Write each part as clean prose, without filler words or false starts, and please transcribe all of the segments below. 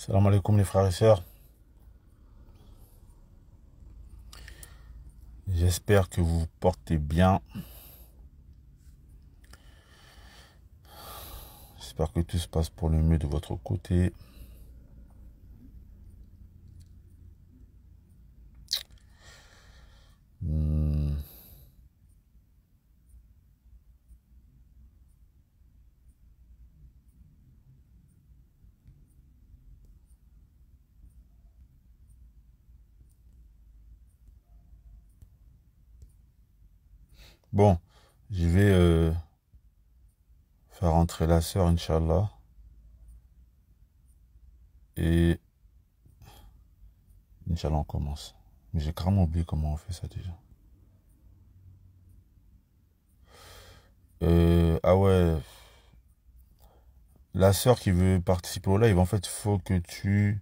Salam alaikum les frères et sœurs. J'espère que vous vous portez bien. J'espère que tout se passe pour le mieux de votre côté. Hmm. Bon, je vais faire entrer la sœur, Inch'Allah. Et Inch'Allah, on commence. Mais j'ai carrément oublié comment on fait ça déjà. Ah ouais, la sœur qui veut participer au live, en fait, il faut que tu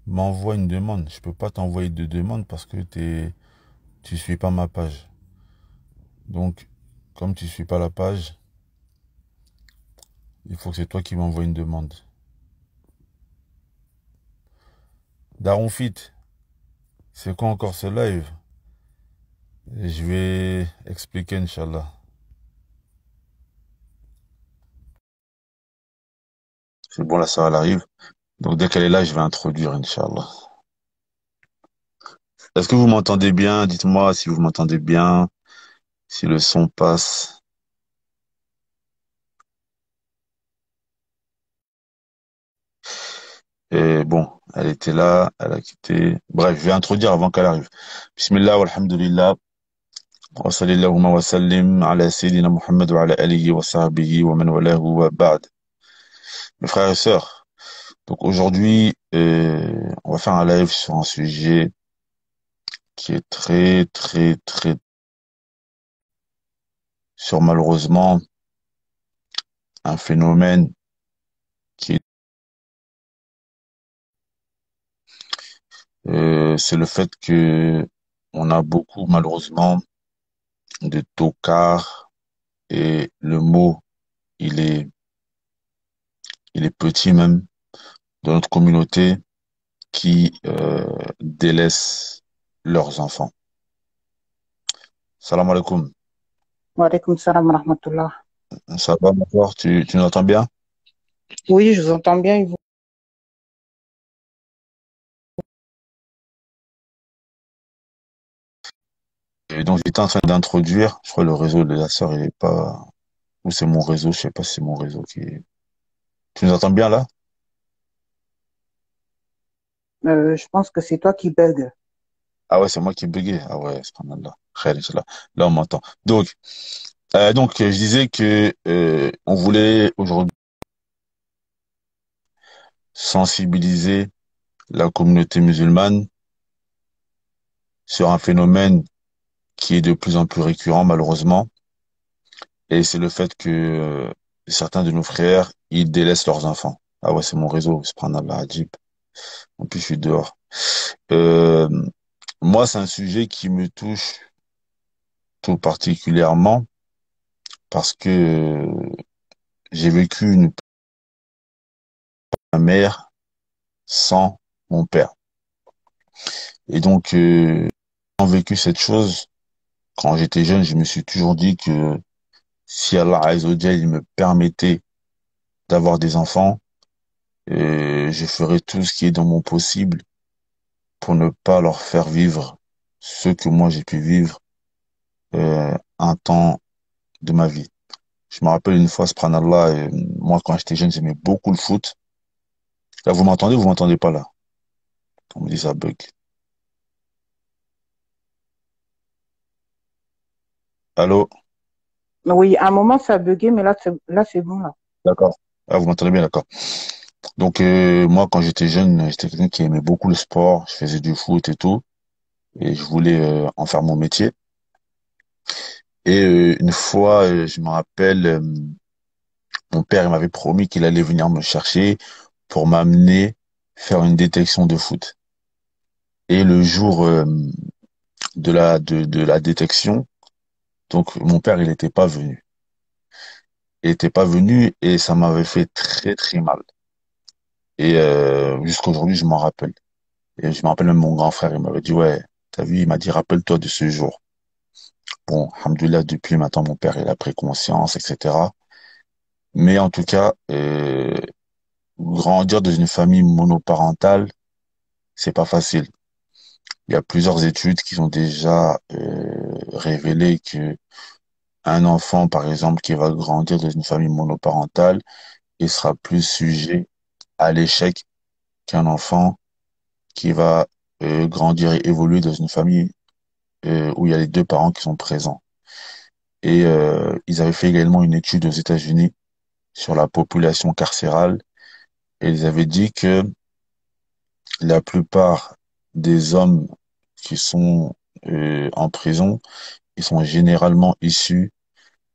m'envoies une demande. Je peux pas t'envoyer de demande parce que tu suis pas ma page. Donc, comme tu suis pas la page, il faut que c'est toi qui m'envoies une demande. Daron Fit, c'est quoi encore ce live? Je vais expliquer, Inch'Allah. C'est bon, la sœur, elle arrive. Donc, dès qu'elle est là, je vais introduire, Inch'Allah. Est-ce que vous m'entendez bien? Dites-moi si vous m'entendez bien, si le son passe. Et bon, elle était là, elle a quitté. Bref, je vais introduire avant qu'elle arrive. Bismillah, walhamdulillah, wa sallallahu wa sallim ala sayyidina Muhammad wa ala alihi wa sahbihi wa man walahu wa ba'd. Mes frères et sœurs, donc aujourd'hui, on va faire un live sur un sujet qui est très, sur malheureusement un phénomène qui est, c'est le fait que on a beaucoup malheureusement de tocards et le mot il est il est petit même dans notre communauté qui délaissent leurs enfants. Salam alaikum. Wa alaikum salam wa rahmatullah. Ça va d'accord? Tu nous entends bien? Oui, je vous entends bien. Et vous? Et donc j'étais en train d'introduire, je crois le réseau de la sœur il est pas, ou c'est mon réseau, je sais pas si c'est mon réseau qui est. Tu nous entends bien là? Je pense que c'est toi qui bug. Ah ouais, c'est moi qui buguais. Ah ouais, subhanallah. Khair, Inch'Allah. Là, on m'entend. Donc, je disais que on voulait aujourd'hui sensibiliser la communauté musulmane sur un phénomène qui est de plus en plus récurrent, malheureusement. Et c'est le fait que certains de nos frères, ils délaissent leurs enfants. Ah ouais, c'est mon réseau, subhanallah, Adjib. En plus, je suis dehors. Euh, Moi, c'est un sujet qui me touche tout particulièrement parce que j'ai vécu une mère sans mon père. Et donc, ayant vécu cette chose, quand j'étais jeune, je me suis toujours dit que si Allah Azza wa Jal, il me permettait d'avoir des enfants, je ferais tout ce qui est dans mon possible pour ne pas leur faire vivre ce que moi j'ai pu vivre un temps de ma vie. Je me rappelle une fois, subhanallah, moi quand j'étais jeune, j'aimais beaucoup le foot. Là, vous m'entendez ou vous m'entendez pas là? On me dit ça bug. Allô? Oui, à un moment, ça a bugué, mais là, c'est bon, là. D'accord. Ah, vous m'entendez bien, d'accord. Donc moi quand j'étais jeune, j'étais quelqu'un qui aimait beaucoup le sport, je faisais du foot et tout, et je voulais en faire mon métier. Et une fois, je me rappelle, mon père il m'avait promis qu'il allait venir me chercher pour m'amener faire une détection de foot. Et le jour de la détection, donc mon père il n'était pas venu. Il n'était pas venu et ça m'avait fait très mal. Et jusqu'à aujourd'hui, je m'en rappelle. Et je me rappelle même mon grand frère, il m'avait dit, ouais, t'as vu, il m'a dit, rappelle-toi de ce jour. Bon, alhamdoulilah, depuis maintenant, mon père, il a pris conscience, etc. Mais en tout cas, grandir dans une famille monoparentale, c'est pas facile. Il y a plusieurs études qui ont déjà révélé que un enfant, par exemple, qui va grandir dans une famille monoparentale, il sera plus sujet à l'échec qu'un enfant qui va grandir et évoluer dans une famille où il y a les deux parents qui sont présents. Et ils avaient fait également une étude aux États-Unis sur la population carcérale et ils avaient dit que la plupart des hommes qui sont en prison, ils sont généralement issus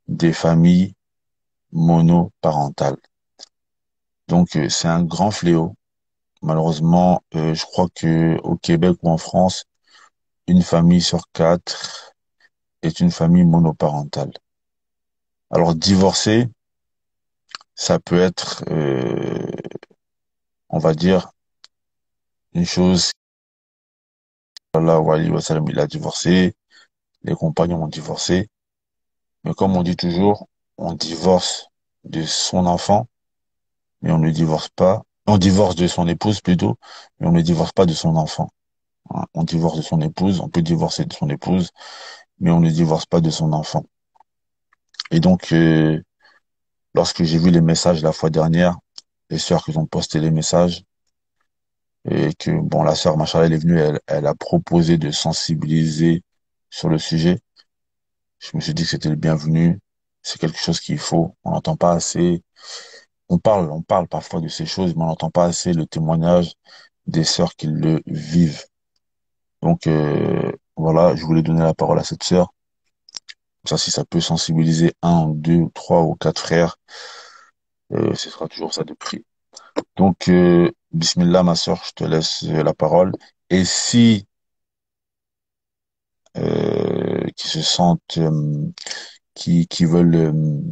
des familles monoparentales. Donc c'est un grand fléau. Malheureusement, je crois que au Québec ou en France, une famille sur quatre est une famille monoparentale. Alors divorcer, ça peut être, on va dire, une chose. Sallallahu alayhi wa sallam, il a divorcé, les compagnons ont divorcé, mais comme on dit toujours, on divorce de son enfant, mais on ne divorce pas. On divorce de son épouse plutôt, mais on ne divorce pas de son enfant. Hein. On divorce de son épouse, on peut divorcer de son épouse, mais on ne divorce pas de son enfant. Et donc, lorsque j'ai vu les messages la fois dernière, les sœurs qui ont posté les messages, et que, bon, la sœur, machallah, elle est venue, elle a proposé de sensibiliser sur le sujet. Je me suis dit que c'était le bienvenu. C'est quelque chose qu'il faut. On n'entend pas assez. On parle parfois de ces choses, mais on n'entend pas assez le témoignage des sœurs qui le vivent. Donc, voilà, je voulais donner la parole à cette sœur. Ça, si ça peut sensibiliser un, deux, trois ou quatre frères, ce sera toujours ça de prix. Donc, bismillah, ma sœur, je te laisse la parole. Et si qui se sentent, qui veulent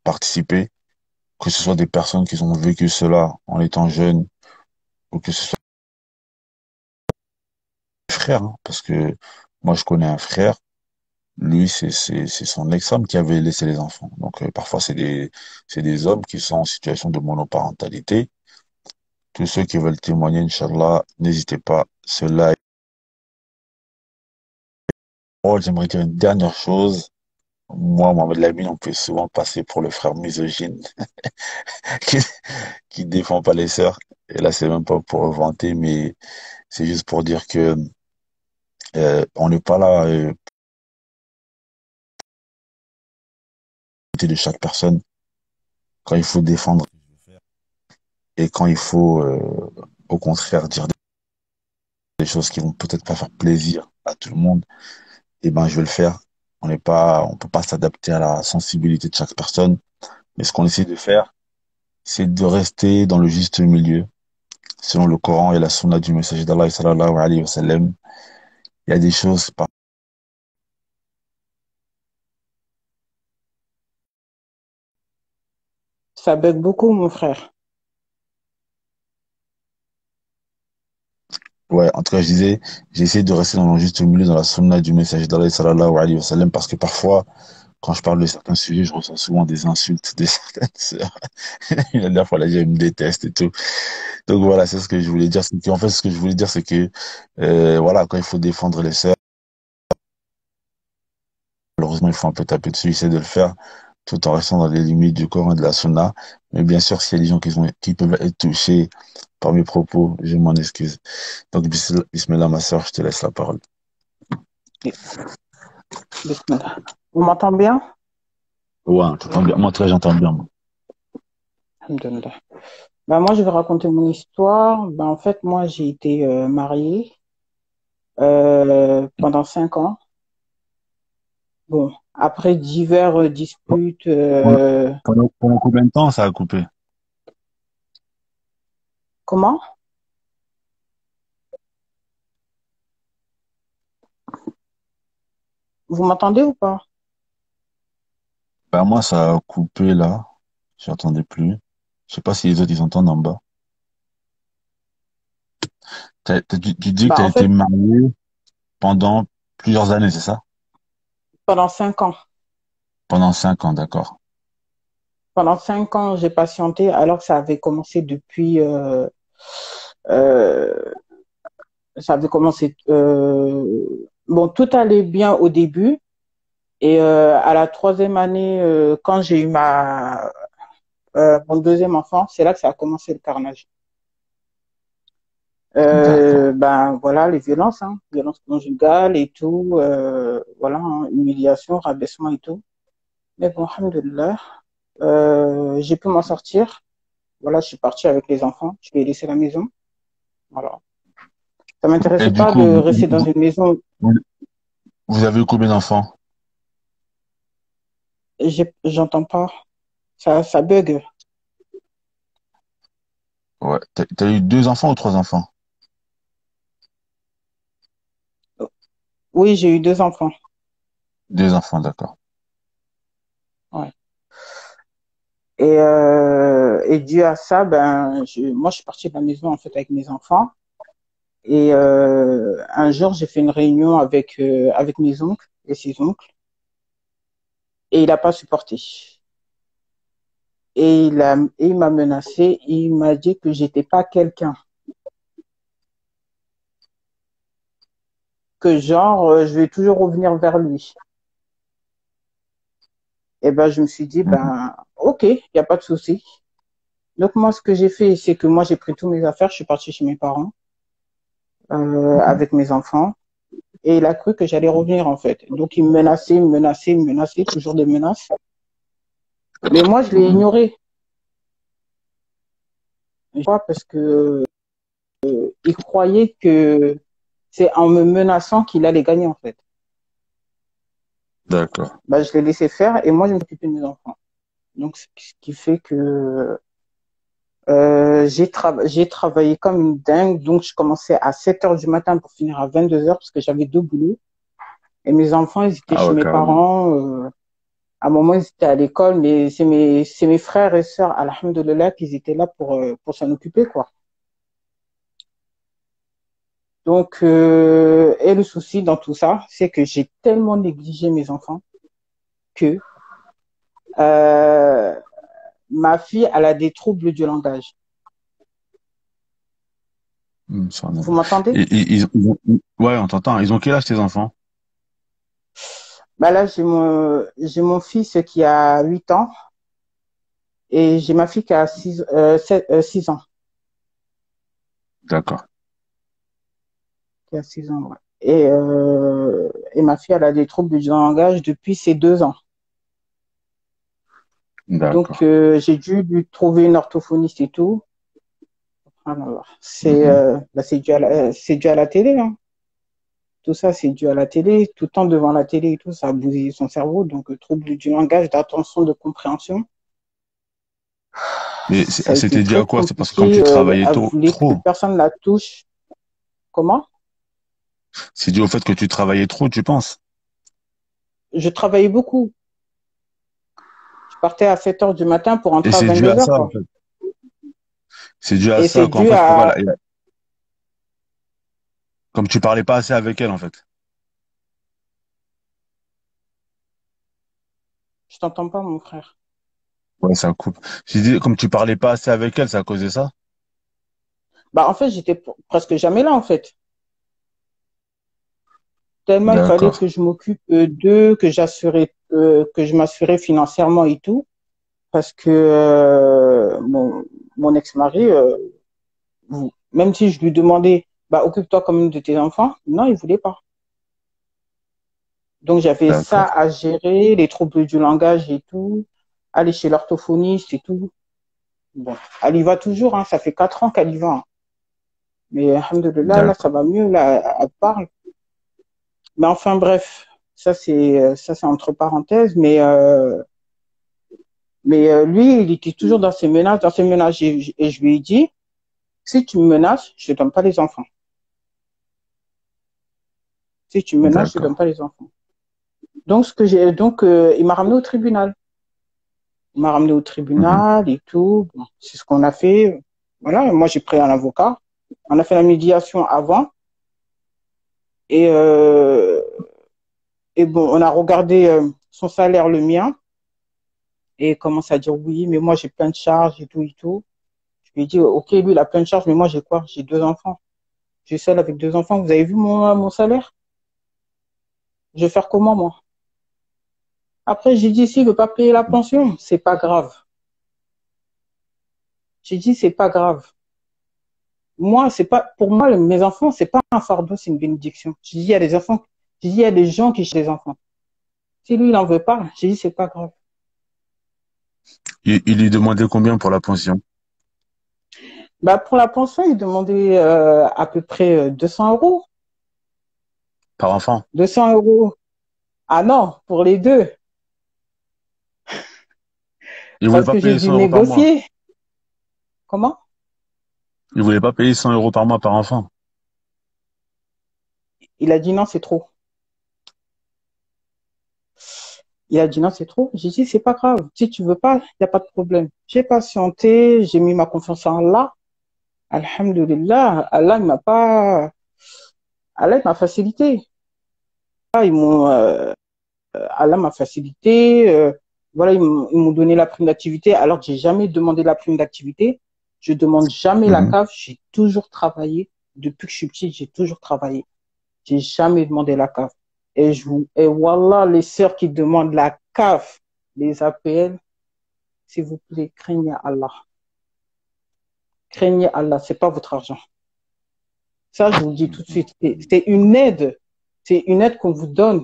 participer, que ce soit des personnes qui ont vécu cela en étant jeunes, ou que ce soit des frères, hein, parce que moi je connais un frère, lui c'est son ex-femme qui avait laissé les enfants. Donc parfois c'est des hommes qui sont en situation de monoparentalité. Tous ceux qui veulent témoigner, Inch'Allah, n'hésitez pas. Cela est... Oh, j'aimerais dire une dernière chose. Moi, Mohamed Lamine, on peut souvent passer pour le frère misogyne qui, qui défend pas les sœurs. Et là, c'est même pas pour vanter, mais c'est juste pour dire que on n'est pas là côté de chaque personne quand il faut défendre et quand il faut au contraire dire des choses qui vont peut-être pas faire plaisir à tout le monde. Et ben, je vais le faire. On peut pas s'adapter à la sensibilité de chaque personne. Mais ce qu'on essaie de faire, c'est de rester dans le juste milieu, selon le Coran et la Sunna du messager d'Allah sallallahu alayhi wa sallam. Il y a des choses, Ça bug beaucoup, mon frère. ouais, en tout cas, je disais, j'essaie de rester dans le juste milieu, dans la Sunna du messager d'Allah sallallahu alayhi wa sallam, parce que parfois, quand je parle de certains sujets, je reçois souvent des insultes de certaines sœurs. La dernière fois, là, elle me déteste et tout. Donc voilà, c'est ce que je voulais dire. C'est qu'en fait, ce que je voulais dire, c'est que voilà, quand il faut défendre les sœurs, malheureusement, il faut un peu taper dessus, essayer de le faire, tout en restant dans les limites du Coran et de la Sunna. Mais bien sûr, s'il y a des gens qui peuvent être touchés par mes propos, je m'en excuse. Donc, bismillah, ma sœur, je te laisse la parole. Bismillah. Vous m'entendez bien? Ouais, t'entends bien. Moi, très, j'entends bien. Moi. Alhamdulillah. Ben, moi, je vais raconter mon histoire. Ben, en fait, moi, j'ai été mariée pendant 5 ans. Bon, après divers disputes, Pendant combien de temps ça a coupé? comment? Vous m'entendez ou pas? Bah, moi, ça a coupé là. J'entendais plus. Je sais pas si les autres, ils entendent en bas. Tu dis que tu Bah, as en été fait, marié pendant plusieurs années, c'est ça? pendant 5 ans. Pendant 5 ans, d'accord. Pendant 5 ans, j'ai patienté alors que ça avait commencé depuis, euh, ça avait commencé, bon, tout allait bien au début. Et à la troisième année, quand j'ai eu mon deuxième enfant, c'est là que ça a commencé le carnage. D'accord. Ben voilà, les violences, hein, violences conjugales et tout, voilà, hein, humiliation, rabaissement et tout. Mais bon, alhamdoulilah, j'ai pu m'en sortir. Voilà, je suis partie avec les enfants, je vais laisser la maison. Voilà. Ça Et m'intéressait du pas coup, de rester dans une maison. vous- vous avez eu combien d'enfants? J'entends pas, ça bug. Ouais. T'as eu 2 enfants ou 3 enfants? Oui, j'ai eu 2 enfants. 2 enfants, d'accord. Ouais. Et dû à ça, ben, moi, je suis partie de la maison en fait avec mes enfants. Et un jour, j'ai fait une réunion avec mes oncles et ses oncles, et il n'a pas supporté. Et il m'a menacé. Il m'a dit que j'étais pas quelqu'un, que genre, je vais toujours revenir vers lui. Et ben, je me suis dit, Mhm. ben, ok, il n'y a pas de souci. Donc moi, ce que j'ai fait, c'est que moi, j'ai pris tous mes affaires, je suis partie chez mes parents Mhm. avec mes enfants. Et il a cru que j'allais revenir, en fait. Donc, il me menaçait, me menaçait, me menaçait, toujours des menaces. Mais moi, je l'ai Mhm. ignoré. Parce que il croyait que c'est en me menaçant qu'il allait gagner, en fait. D'accord. Bah, je l'ai laissé faire et moi, je m'occupe de mes enfants. Donc, ce qui fait que j'ai travaillé comme une dingue. Donc, je commençais à 7 heures du matin pour finir à 22 heures parce que j'avais 2 boulots. Et mes enfants, ils étaient Ah chez ouais, mes carrément. parents. À un moment, ils étaient à l'école, mais c'est mes frères et sœurs, alhamdoulilah, qui étaient là pour s'en occuper, quoi. Donc, et le souci dans tout ça, c'est que j'ai tellement négligé mes enfants que euh, ma fille, elle a des troubles du langage. Vous m'entendez? Ouais, on t'entend. Ils ont quel âge tes enfants? Bah là, j'ai mon fils qui a 8 ans et j'ai ma fille qui a 6 ans. D'accord. Qui a 6 ans, ouais. Et ma fille, elle a des troubles du langage depuis ses 2 ans. Donc, D'accord. j'ai dû lui trouver une orthophoniste et tout. Alors, Mhm. c'est dû à la télé, hein. Tout ça, c'est dû à la télé. Tout le temps devant la télé et tout, ça a bousillé son cerveau. Donc, trouble du langage, d'attention, de compréhension. Mais Ça a été c'était dû très à quoi? C'est parce que comme compliqué. tu travaillais Elle voulait que trop. personne la touche. Comment? C'est dû au fait que tu travaillais trop, tu penses? Je travaillais beaucoup. Je partais à 7 heures du matin pour Et rentrer à c'est dû à 22 heures, ça, en quoi. fait. C'est dû à Et c'est ça qu'en dû fait, à... comme tu parlais pas assez avec elle, en fait. Je t'entends pas, mon frère. Ouais, ça coupe. J'ai dit, comme tu parlais pas assez avec elle, ça a causé ça? Bah, en fait, j'étais presque jamais là, en fait. Tellement il fallait D'accord. que je m'occupe d'eux, que je m'assurais financièrement et tout. Parce que mon ex-mari, même si je lui demandais, bah, occupe-toi comme une de tes enfants, non, il voulait pas. Donc, j'avais ça D'accord. à gérer, les troubles du langage et tout, aller chez l'orthophoniste et tout. Bon, elle y va toujours, hein, ça fait 4 ans qu'elle y va, hein. Mais, alhamdoulilah, là, ça D'accord. va mieux, là, elle parle. Mais enfin, bref, ça c'est entre parenthèses, mais lui, il était toujours dans ses menaces, et je lui ai dit, si tu me menaces, je ne te donne pas les enfants. Si tu me menaces, je ne te donne D'accord. pas les enfants. Donc, il m'a ramené au tribunal. Il m'a ramené au Mhm. tribunal et tout. Bon, c'est ce qu'on a fait. Voilà, moi j'ai pris un avocat. On a fait la médiation avant. Et, euh, et bon, on a regardé son salaire, le mien, et il commence à dire oui, mais moi j'ai plein de charges et tout et tout. Je lui ai dit, ok, lui il a plein de charges, mais moi j'ai quoi? J'ai 2 enfants. Je suis seule avec 2 enfants. Vous avez vu mon salaire? Je vais faire comment, moi? Après, j'ai dit, s'il ne veut pas payer la pension, c'est pas grave. J'ai dit, c'est pas grave. Moi, c'est pas, pour moi, mes enfants, c'est pas un fardeau, c'est une bénédiction. J'ai dit, il y a des enfants, j'ai dit, il y a des gens qui cherchent des enfants. Si lui, il en veut pas, j'ai dit, c'est pas grave. Il lui demandait combien pour la pension? Bah, pour la pension, il demandait à peu près 200 euros. Par enfant? 200 euros. Ah non, pour les deux. Il voulait Parce pas que j'ai payer dû 100 € par mois. négocier. Comment? Il voulait pas payer 100 € par mois par enfant. Il a dit non, c'est trop. Il a dit non, c'est trop. J'ai dit, c'est pas grave. Si tu veux pas, il n'y a pas de problème. J'ai patienté, j'ai mis ma confiance en Allah. Alhamdulillah, Allah m'a facilité. Ils m'ont, Allah m'a facilité. Voilà, ils m'ont donné la prime d'activité alors que j'ai jamais demandé la prime d'activité. Je demande jamais la Mhm. CAF. J'ai toujours travaillé. Depuis que je suis petite, j'ai toujours travaillé. J'ai jamais demandé la CAF. Et voilà, les sœurs qui demandent la CAF, les APL, s'il vous plaît, craignez Allah. Craignez Allah, c'est pas votre argent. Ça, je vous le dis tout de suite. C'est une aide. C'est une aide qu'on vous donne.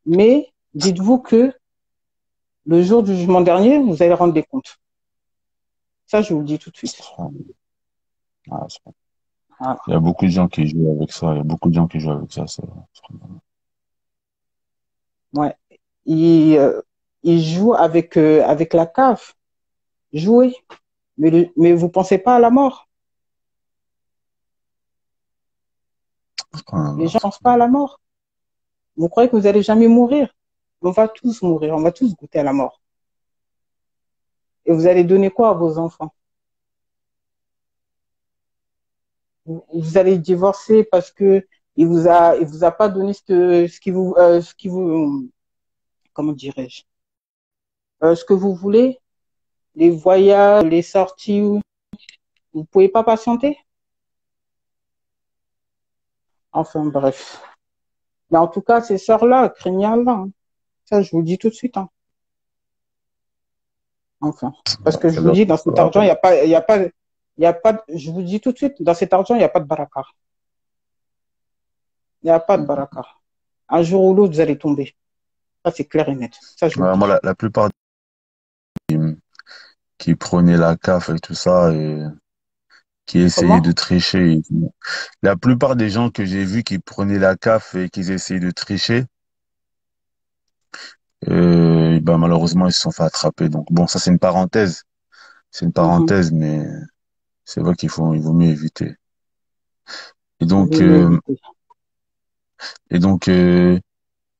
Mais dites-vous que le jour du jugement dernier, vous allez rendre des comptes. Ça, je vous le dis tout de suite. Ah, Voilà. il y a beaucoup de gens qui jouent avec ça. Il y a beaucoup de gens qui jouent avec ça. Ouais. Il joue avec la CAF. Jouez. Mais vous pensez pas à la mort. Les gens ne pensent pas à la mort. Vous croyez que vous allez jamais mourir? On va tous mourir. On va tous goûter à la mort. Et vous allez donner quoi à vos enfants? Vous allez divorcer parce que il vous a pas donné ce qui vous, comment dirais-je, ce que vous voulez, les voyages, les sorties, vous pouvez pas patienter. Enfin bref. Mais en tout cas, ces sœurs-là, craignez Allah, hein. Ça, je vous le dis tout de suite, hein. Enfin, parce que je vous dis, dans cet argent, il y a pas, je vous le dis tout de suite, dans cet argent, il n'y a pas de baraka. Il n'y a pas de baraka. Un jour ou l'autre, vous allez tomber. Ça, c'est clair et net. Ça, je vous le Moi, dis. la plupart qui prenaient la CAF et tout ça, et qui essayaient de Comment? tricher. La plupart des gens que j'ai vus qui prenaient la CAF et qui essayaient de tricher, ben malheureusement, ils se sont fait attraper. Donc bon, ça c'est une parenthèse. C'est une Mhm. parenthèse, mais c'est vrai il vaut mieux éviter. Et Il donc, vaut mieux éviter. et donc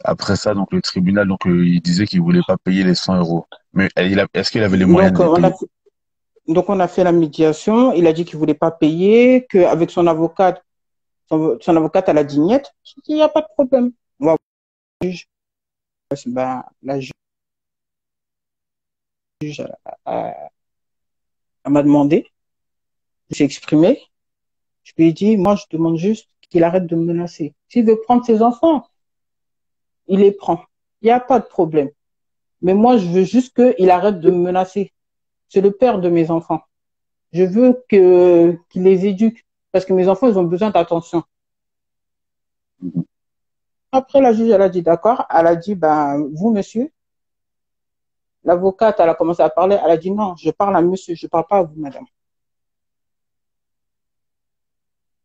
après ça, donc le tribunal, donc il disait qu'il voulait pas payer les 100 €. Mais est-ce qu'il avait les moyens Donc, de les payer? on a fait la médiation. Il a dit qu'il voulait pas payer, qu'avec son avocate, son avocate à la dignette, j'ai dit, il n'y a pas de problème. On va voir le juge. Ben, la juge elle m'a demandé, je suis exprimé. Je lui ai dit, moi, je demande juste qu'il arrête de me menacer. S'il veut prendre ses enfants, il les prend. Il n'y a pas de problème. Mais moi, je veux juste qu'il arrête de me menacer. C'est le père de mes enfants. Je veux qu'il les éduque. Parce que mes enfants, ils ont besoin d'attention. Après, la juge, elle a dit d'accord. Elle a dit, ben, vous, monsieur, l'avocate, elle a commencé à parler. Elle a dit, non, je parle à monsieur, je ne parle pas à vous, madame.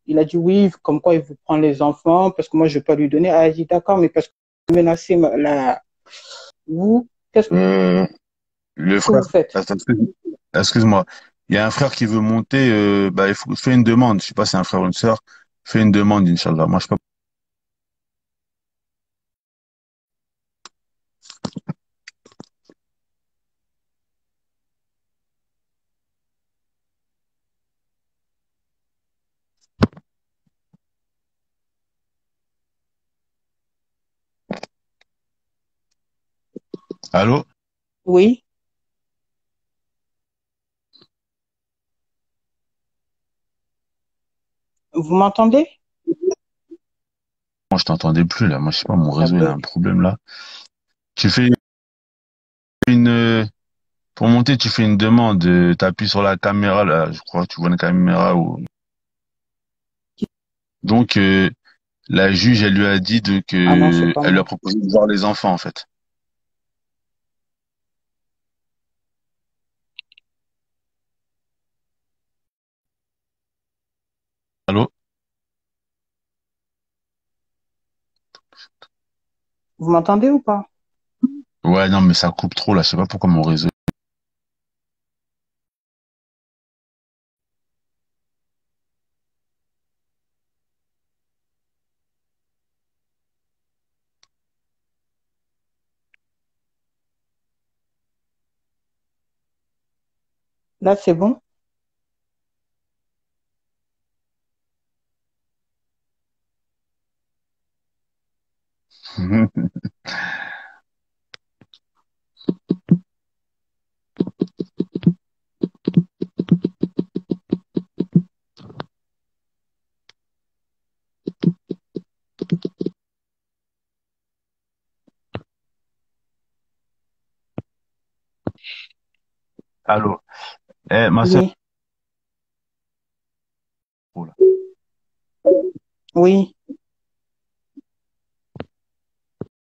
Il a dit oui, comme quoi il vous prend les enfants, parce que moi, je ne vais pas lui donner. Elle a dit, d'accord, mais parce que vous menacez vous, qu'est-ce Euh, le que frère, vous faites? attends, excuse-moi. Il y a un frère qui veut monter, bah, il faut, fais une demande. Je sais pas si c'est un frère ou une sœur. Fais une demande, Inch'Allah. Moi, je peux Allô? Oui, vous m'entendez? Moi, je t'entendais plus là. Moi, je sais pas, mon Ça réseau, il a un bug. problème là. Tu fais une, pour monter, tu fais une demande, t'appuies sur la caméra là. Je crois que tu vois une caméra ou, donc, la juge, elle lui a dit Ah non, c'est pas elle lui a moi. proposé de voir les enfants, en fait. Allô? Vous m'entendez ou pas? Ouais, non, mais ça coupe trop là. Je sais pas pourquoi mon réseau. Là, c'est bon? Allô? Ma sœur. Oui, oui.